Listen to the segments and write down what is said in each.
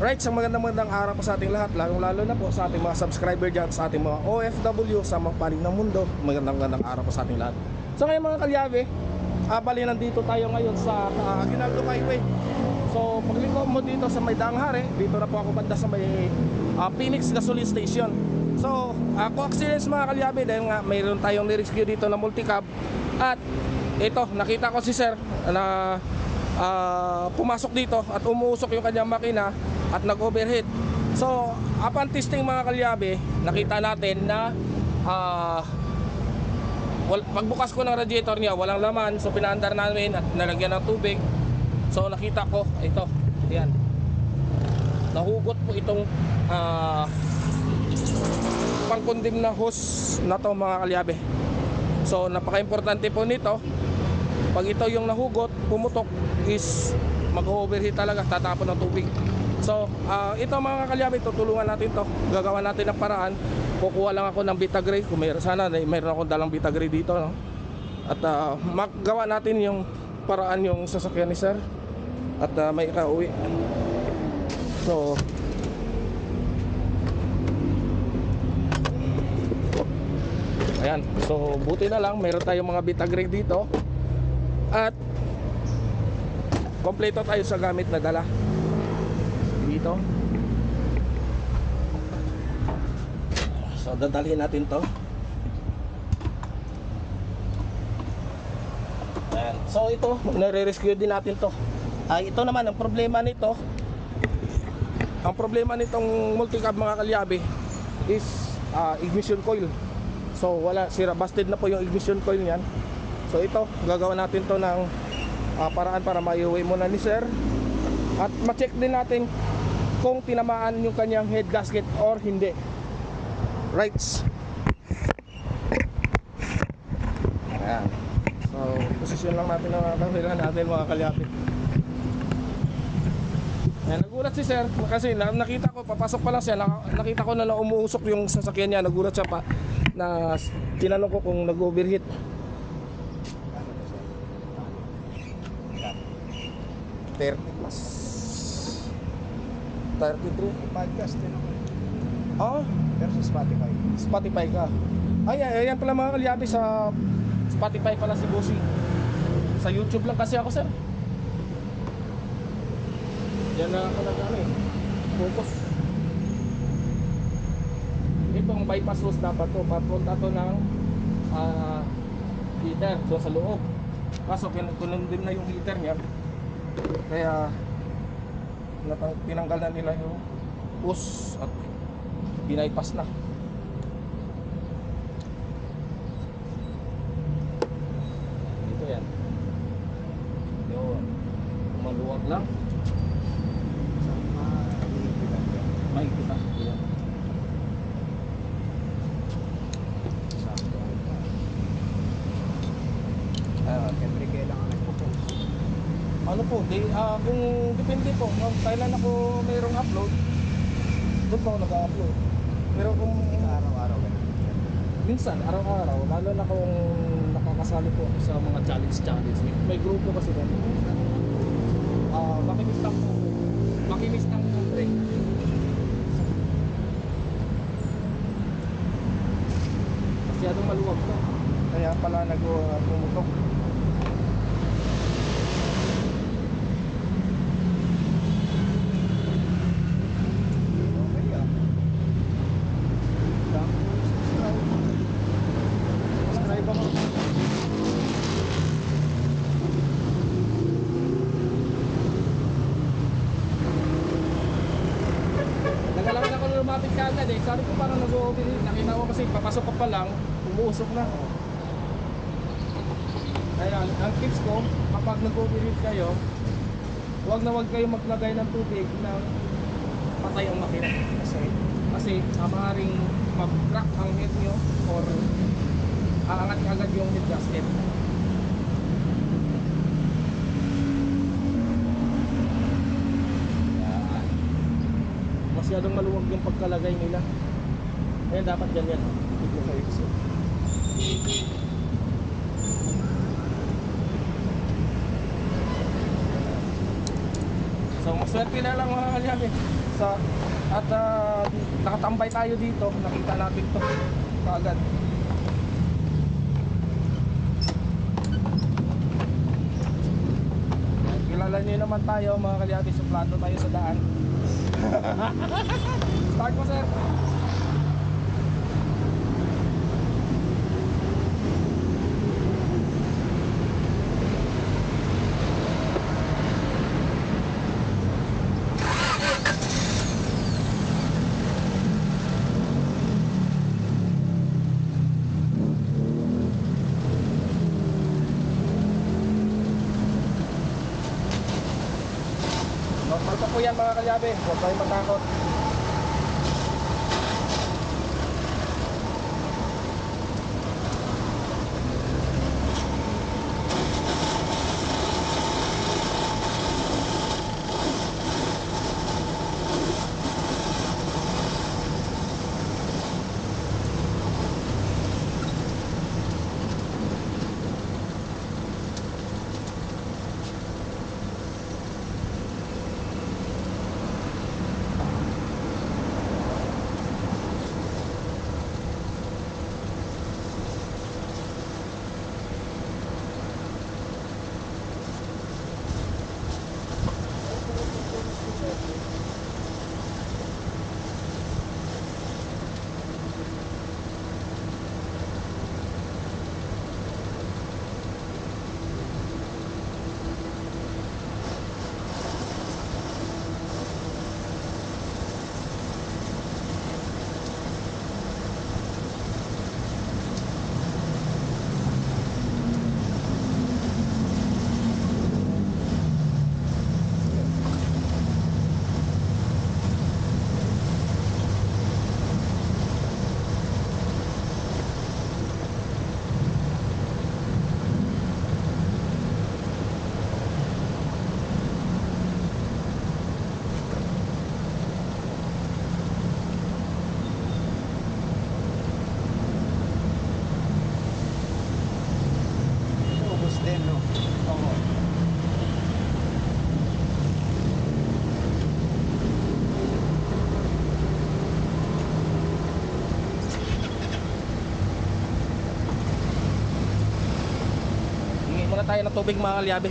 Right, sa magandang araw po sa ating lahat, lalong-lalo na po sa ating mga subscriber dyan, sa ating mga OFW sa mga panig ng mundo. Magandang araw po sa ating lahat. So ngayon mga kalyabe, bali nandito tayo ngayon sa Aguinaldo Highway. So pagliko mo dito sa may Danghare, dito na po ako banda sa may Phoenix Gasoline Station. So co-accidents mga kalyabe, dahil nga mayroon tayong nirescue dito na multicab. At ito, nakita ko si sir na pumasok dito at umuusok yung kanyang makina at nag-overheat. So upon testing mga kalyabe, nakita natin na pagbukas ko ng radiator niya walang laman. So pinaandar namin at nalagyan ng tubig. So nakita ko ito, yan, nahugot po itong pangkundim na hose na to mga kalyabe. So napaka-importante po nito. Pag ito yung nahugot, pumutok, is mag-overheat talaga, tatapon ng tubig. So ito mga kalyabe, tutulungan natin to. Gagawa natin ng paraan. Kukuha lang ako ng Vitagray. Kung sana mayroon akong dalang Vitagray dito, no? At magawa natin yung paraan yung sasakyan ni sir. At may ikauwi. So ayan, so buti na lang mayroon tayong mga Vitagray dito. At kompleto tayo sa gamit na dala dito. So dadalhin natin to. Ayan. So ito, nare-rescue din natin to. Ito naman ang problema nito. Ang problema nitong multicab mga kalyabe is ignition coil. So wala, sira, busted na po yung ignition coil niyan. So ito, gagawa natin to ng paraan para maiuwi muna ni sir. At ma-check din natin kung tinamaan yung kanyang head gasket or hindi. Right. Ayan. So posisyon lang natin ang kailangan natin mga kalyape. Ayan, nagulat si sir kasi nakita ko, papasok pa lang siya, nakita ko na umuusok yung sasakyan niya. Nagulat siya pa na tinanong ko kung nag-overheat. 30 plus 33 podcast din ako. Pero sa Spotify. Spotify ka. Ayan pala mga kalyabe, sa Spotify pala si Bossy. Sa YouTube lang kasi ako sir. Yan na ako focus. Itong bypass hose dapat to, papunta to ng heater so sa loob. Kaso kunin din na yung heater niya. Kaya tinanggal na nila yung hose at binaypass na. Dito yan. Yun. Maluwag lang. May kita. Yan. Siyempre kailangan nagpo-post. Ano po, kung depende po, kung kailan ako mayroong upload, doon po ako nag-upload. Pero kung Araw-araw minsan, araw-araw, lalo na kung nakakasali po ako sa mga challenge. May grupo kasi doon. Makinis lang po. Makinis lang po, Dre. Masyadong maluwag to. Kaya pala nag-pumutok. Nagalangan ako na lumapit ka agad eh. Sabi ko parang nag-overheat. Nakita ko kasi papasok ko pa lang, umuusok na. Kaya ang tips ko, kapag nag-overheat kayo, huwag na huwag kayo maglagay ng tubig na patay ang makina. Kasi maaaring mag-crack ang head nyo or aangat agad yung head gasket. Masyadong maluwag yung pagkalagay nila. Kaya dapat ganyan. Tignan sa exit. So maswerte na lang mga kalyabe. sa at nakatambay tayo dito, nakita natin to kaagad. Kilala niyo naman tayo mga kalyabe, suplado tayo sa daan. Start mo, sir. Normal pa po yan mga kalyabe, huwag kayong matakot. Ubus din, no? Oo. Hingi muna tayo ng tubig mga kalyabe.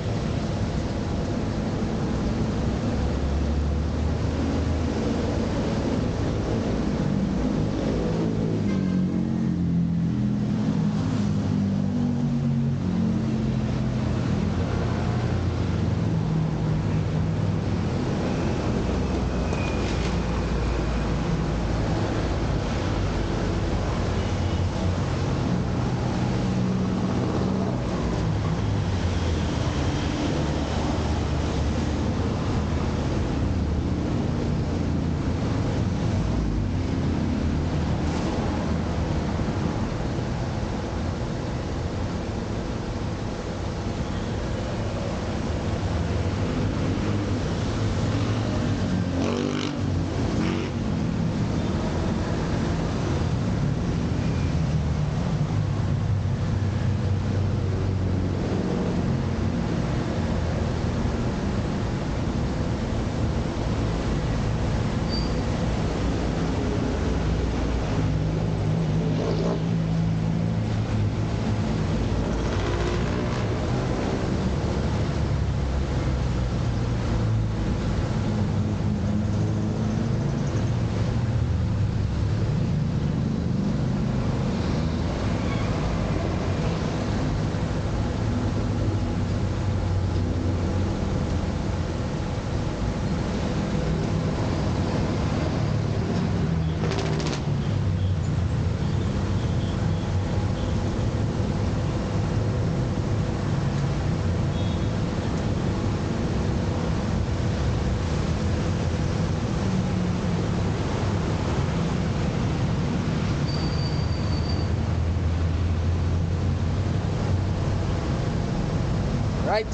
Right.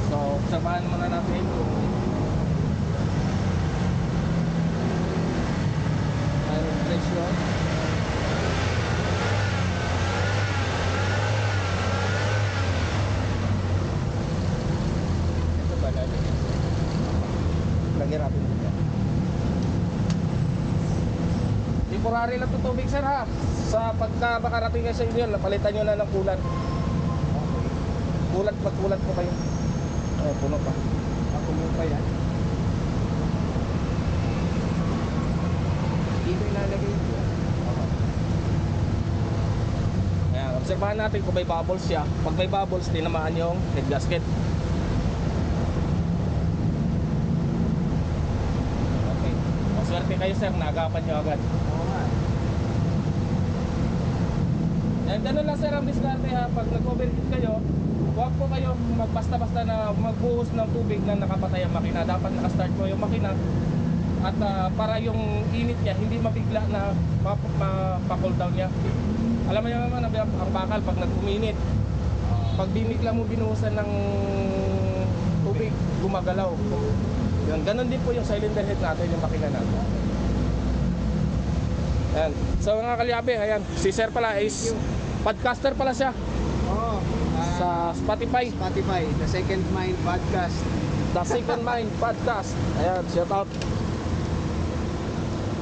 So, obserbahan muna natin kung mayroong presyo. Ito ba lalo? Lagyan natin dito. Temporary lang ito tubig sir ha. Sa pagka makarating kayo sa inyo, napalitan nyo na ng kulan. Okay. Magkulat po kayo. Oh, puno pa. Makulo pa yan. Dito ilalagay ito. Ayan, obserbahan natin kung may bubbles siya. Pag may bubbles, tinamaan yung head gasket. Okay. Maswerte kayo sir, naagapan nyo agad. Oo nga. Yan, ganun lang sir ang diskarte ha. Pag nag-overheat kayo, huwag po kayo magbasta-basta na magbuhos ng tubig na nakapatay ang makina. Dapat nakastart po yung makina. At para yung init niya, hindi mabigla na pa-cool down niya. Alam mo naman, ang bakal pag nag-uminit, pag binigla mo binuhusan ng tubig, gumagalaw. Yan, ganun din po yung cylinder head natin, yung makina natin. Ayan. So mga kalyabe, ayan, si sir pala is podcaster pala siya Oo. sa Spotify. Spotify, The Second Mind Podcast. The Second Mind Podcast. Ayan, shout out.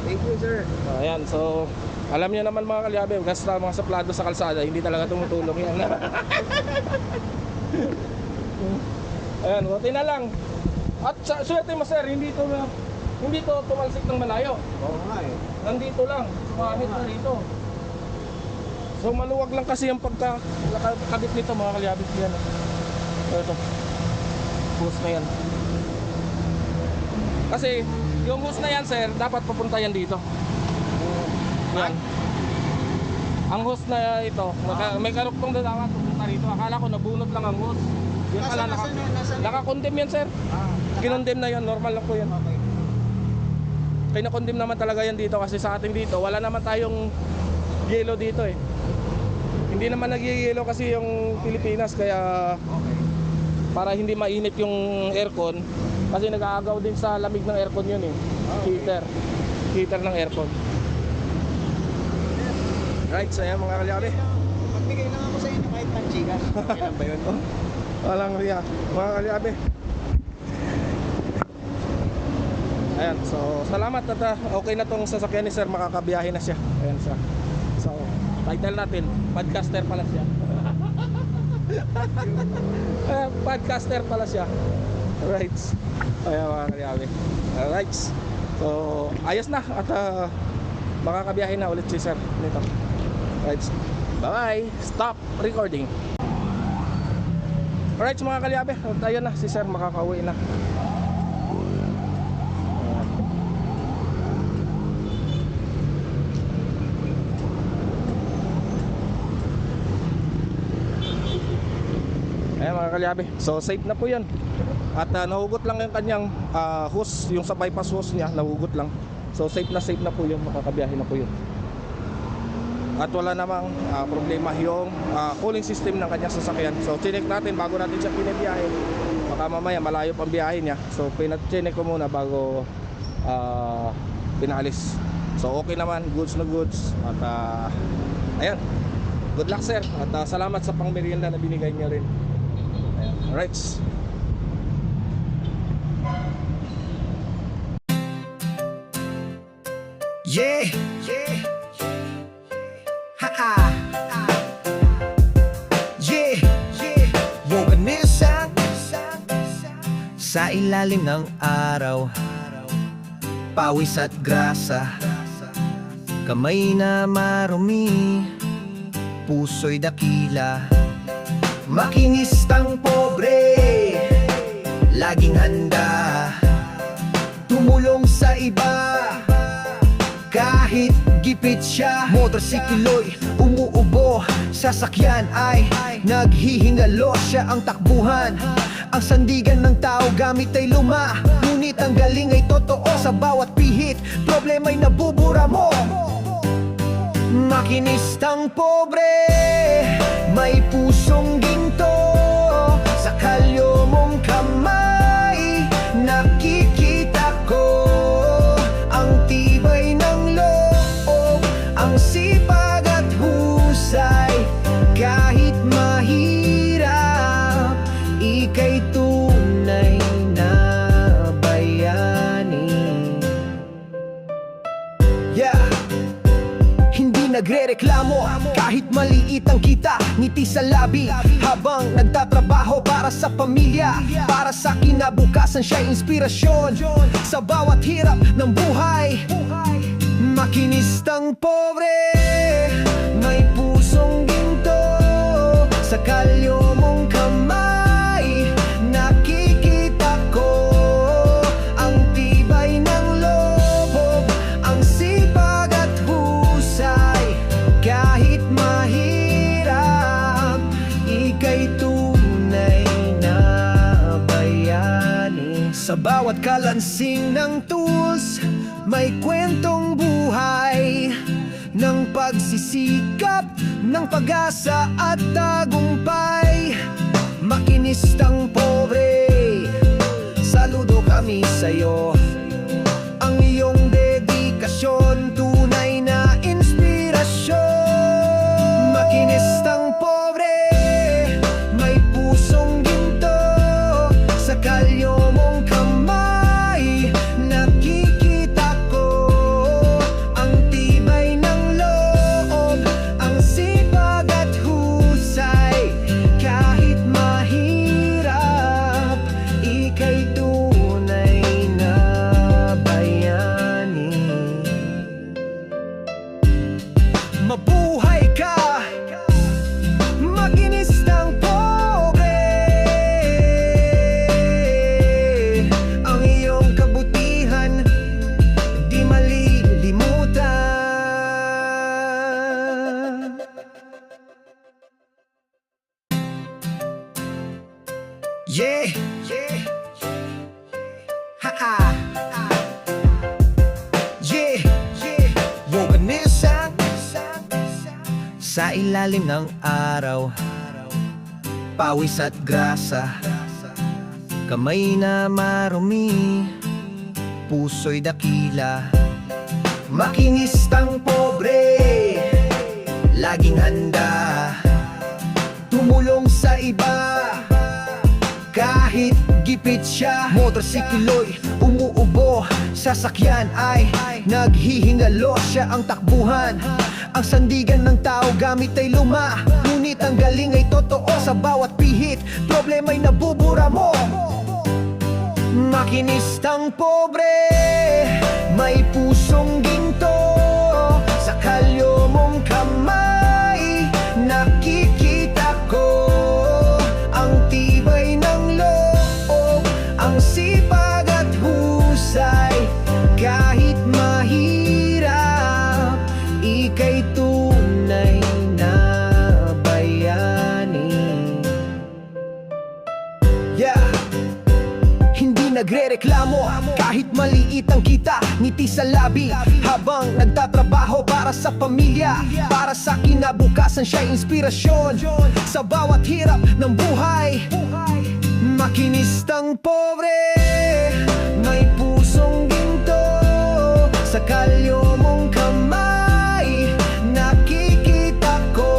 Thank you, sir. Ayan, so alam niyo naman mga kalyabe, basta mga suplado sa kalsada, hindi talaga tumutulong yan. Ayan, buti na lang. At swerte mo sir, hindi to tumalsik ng malayo. Oo nga eh. Nandito lang, kahit na rito. So maluwag lang kasi yung pagkakabit nito mga kalyabe. Yan. Ito. Hose na yan. Kasi yung hose na yan sir, dapat papunta yan dito. Yan. Ang hose na ito, may karuktong na dapat pupunta rito. Akala ko nabunot lang ang hose. Yung pala naka-condemn yan sir. Kinondemn na yan, normal lang po yan. Okay. Kinakondemn naman talaga yan dito kasi sa atin dito, wala naman tayong yelo dito eh. Hindi naman nag-yelo kasi yung Pilipinas kaya Okay. para hindi mainit yung aircon kasi nag-aagaw din sa lamig ng aircon yun eh. Okay. Heater ng aircon. Right, so yan mga kalyabe. Magbigay lang ako sa inyo kahit panchikas. Okay lang ba yun? Walang riya, mga kalyabe. Ayan, so salamat at okay na tong sasakyan ni sir, makakabiyahe na siya. Ayan siya. So, title natin, podcaster pala siya. Podcaster pala siya. Alright. Ayan mga kalyabe. Alright. So, ayos na at makakabiyahe na ulit si sir nito. Alright. Bye-bye. Stop recording. Alright mga kalyabe, tayo na si sir makakauwi na. Ayan mga kalyabe, so safe na po yan. At nahugot lang yung kanyang hose, yung sa bypass hose niya, nahugot lang. So safe na po yun, makakabiyahe na po yun. At wala namang problema yung cooling system ng kanyang sasakyan. So chinek natin bago natin siya pinabiyahe. Baka mamaya malayo pang biyahe niya. So pinachinek ko muna bago pinalis. So okay naman, goods na goods. At ayan, good luck sir. At salamat sa pangmerienda na binigay niya rin. Ayan. Alright. Yeah, yeah, ha-ha, yeah, yeah, woganisan sa ilalim ng araw, pawis at grasa, kamay na marumi, puso'y dakila, makinistang pobre, laging handa, tumulong sa iba. Kahit gipit siya, motorsiklo'y umuubo, sasakyan ay naghihingalo, siya ang takbuhan. Ang sandigan ng tao gamit ay luma, ngunit ang galing ay totoo. Sa bawat pihit, problema'y nabubura mo. Makinistang pobre, may pusong ginto, sa kalyo mong kamay, nakikita ko ang tibay ng loob, ang sipag at husay. Kahit mahirap, ika'y tunay na bayan. nagrereklamo kahit maliit ang kita. Ngiti sa labi habang nagtatrabaho para sa pamilya, para sa kinabukasan siya'y inspirasyon sa bawat hirap ng buhay. Makinistang pobre, may pusong ginto sa kalyo mong kamay. Nakikita ko ang tibay ng loob, ang sipag at husay. Kahit mahirap, ika'y tunay na bayani. Sa bawat kalansing ng tools, may kwentong buhay ng pagsisikap, ng pag-asa at tagumpay. Makinistang pobre, saludo kami sa'yo. Ang iyong dedikasyon, tunay na inspirasyon. Makinistang pobre, may pusong ginto sa kalyo mong kamay. Nakikita ko ang tibay ng loob, ang sipag at husay. Kahit mahirap, ika'y tunay na bayani. Mabuhay ka, makinistang pobre. Ang iyong kabutihan di malilimutan. Yeah, yeah, ha-ha. Yeah, yeah, woganisan sa ilalim ng araw, pawis at grasa, kamay na marumi, puso'y dakila. Makinistang pobre, laging handa tumulong sa iba. Kahit gipit siya, motorsiklo'y umuubo, sasakyan ay naghihingalo. Siya ang takbuhan, ang sandigan ng tao gamit ay luma. Ngunit ang galing ay totoo, sa bawat pihit problema'y nabubura mo. Makinistang pobre, may pusong ginto sa kalyo mong kamay. Nakikita ko ang tibay ng loob, ang sipag at husay. Kahit mahirap, ika'y tunay na bayani. Yeah, hindi nagrereklamo kahit maliit ang kita. Ngiti sa labi habang nagtatrabaho para sa pamilya, para sa kinabukasan siya'y inspirasyon sa bawat hirap ng buhay. Makinistang pobre, may pusong ginto sa kalyo mong kamay. Nakikita ko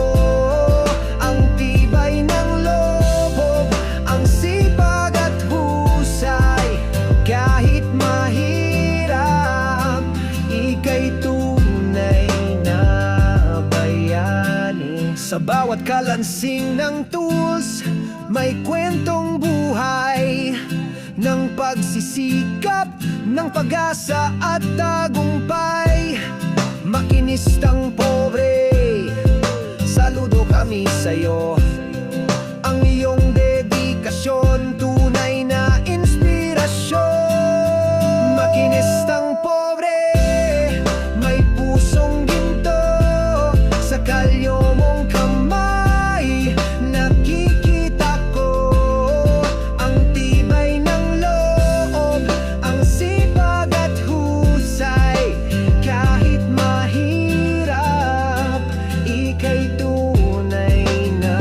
ang tibay ng loob, ang sipag at husay. Kahit mahirap, ika'y tunay na bayani. Sa bawat kalansing ng tools, may kwentong buhay ng pagsisikap, ng pag-asa at tagumpay. Makinistang pobre, saludo kami sa'yo. Ang iyong dedikasyon, tunay na inspirasyon. Makinistang pobre, may pusong ginto sa kalyo mong kamay. Nakikita ko ang tibay ng loob, ang sipag at husay. Kahit mahirap, ika'y tunay na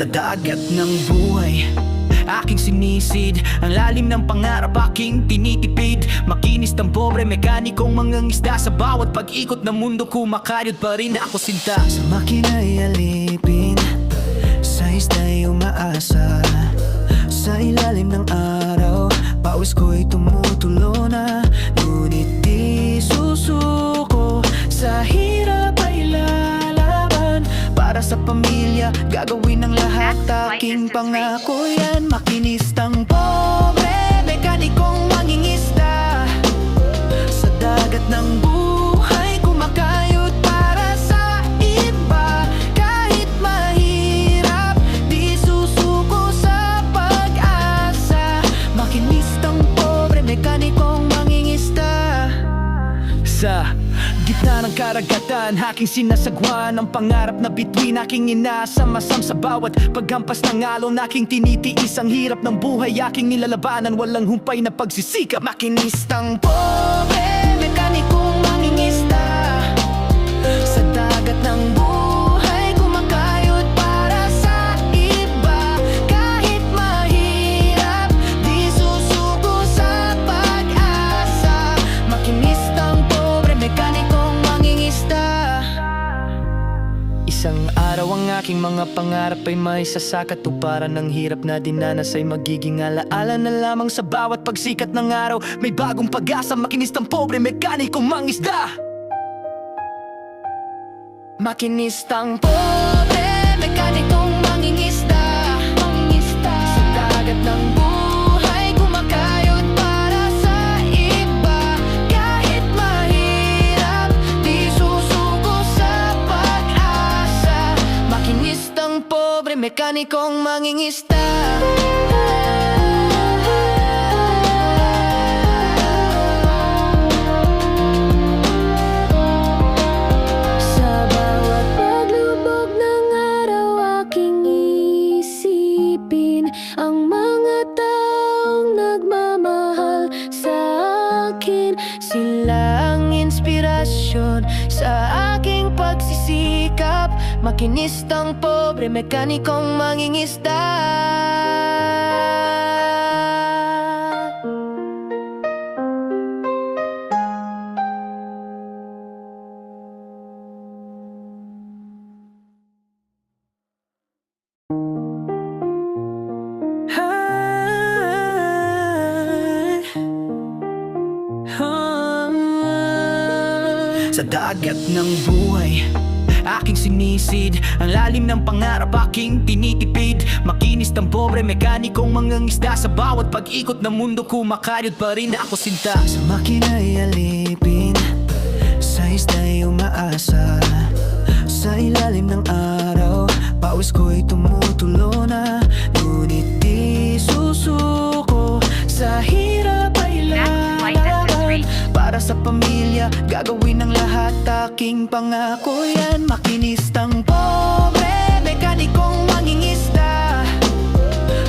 dagat ng buhay aking sinisid, ang lalim ng pangarap aking tinitipid. Makinis ng pobre, mekanikong mangangisda. Sa bawat pag-ikot ng mundo, kumakaryot pa rin ako sinta. Sa makina'y alipin, sa ista'y umaasa. Sa ilalim ng araw, pawis ko'y tumutulo na. Ngunit di susuko, sa hirap ay lalaban. Para sa pamilya, gagawin ang lahat. Aking pangako yan. Makinistang pobre, mekanikong mangingisda. Sa dagat ng buhay, kumakayod para sa iba. Kahit mahirap, di susuko sa pag-asa. Makinistang pobre, mekanikong mangingisda. Sa gitna ng karagatan, aking sinasagwan ang pangarap na bituin aking inaasam-asam. Sa bawat paghampas ng alon, aking tinitiis ang hirap ng buhay. Aking nilalabanan, walang humpay na pagsisikap. Makinistang pobre, mekanikong mangingisda. Sa dagat ng buhay, kumakayod para sa iba. Kahit mahirap, di susuko sa pag-asa. Makinistang pobre, mekanikong mangingisda. Isang araw ang aking mga pangarap ay may sasakatuparan. Ng hirap na dinanas ay magiging alaala na lamang. Sa bawat pagsikat ng araw, may bagong pag-asa. Makinistang pobre, mekanikong mangisda. Makinistang pobre, mekanikong mangingisda. Sa dagat ng buhay, kumakayod para sa iba. Kahit mahirap, di susuko sa pag-asa. Makinistang pobre, mekanikong mangingisda. Sa bawat paglubog ng araw, aking isipin ang mga taong nagmamahal sa akin. Sila ang inspirasyon sa aking pagsisikap. Makinistang pobre, mekanikong mangingisda. Sa dagat ng buhay, aking sinisid, ang lalim ng pangarap aking tinitipid. Makinis ng pobre, mekanikong mangangisda. Sa bawat pag-ikot ng mundo, kumakaryot pa rin ako sinta. Sa makina'y alipin, sa ista'y umaasa. Sa ilalim ng araw, pawis ko'y tumutulo na. Ngunit di susuko, sa hirap ay lalaban. Para sa pamilya, gagawin ang lahat. Aking pangako yan. Makinistang pobre, mekanikong mangingisda.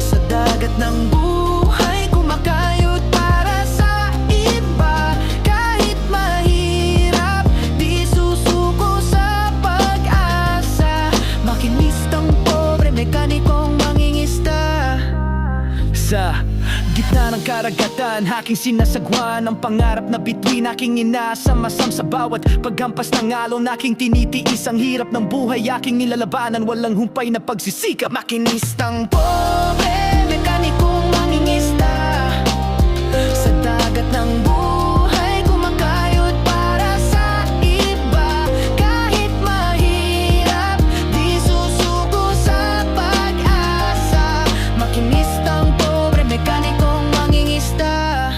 Sa dagat ng buhay, kumakayod para sa iba. Kahit mahirap, di susuko sa pag-asa. Makinistang pobre, mekanikong mangingisda. Sa gitna ng karagatan, aking sinasagwan ang pangarap na bituin aking inaasam-asam. Sa bawat paghampas ng alon, aking tinitiis ang hirap ng buhay. Aking nilalabanan, walang humpay na pagsisikap. Makinistang pobre, mekanikong mangingisda. Sa dagat ng buhay, kumakayod para sa iba. Kahit mahirap, di susuko sa pag-asa. Makinistang pobre, mekanikong mangingisda.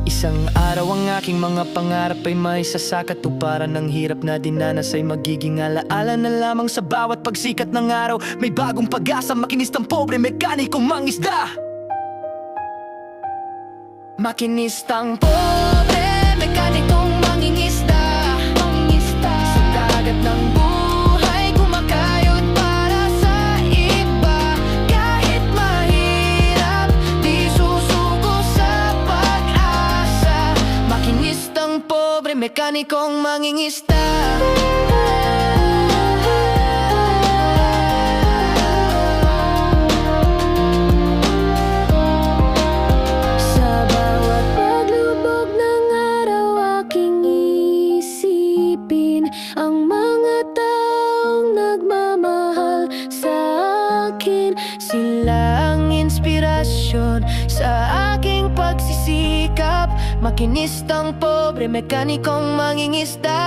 Isang araw ang aking mga pangarap ay may sasakatuparan. Ng hirap na dinanas ay magiging alaala na lamang. Sa bawat pagsikat ng araw, may bagong pag-asa. Makinistang pobre, mekanikong mangisda. Makinistang pobre, mekanikong mangingisda. Sa dagat ng buhay, kumakayod para sa iba. Kahit mahirap, di susuko sa pag-asa. Makinistang pobre, mekanikong mangingisda. Makinistang pobre, mekanikong mangingisda.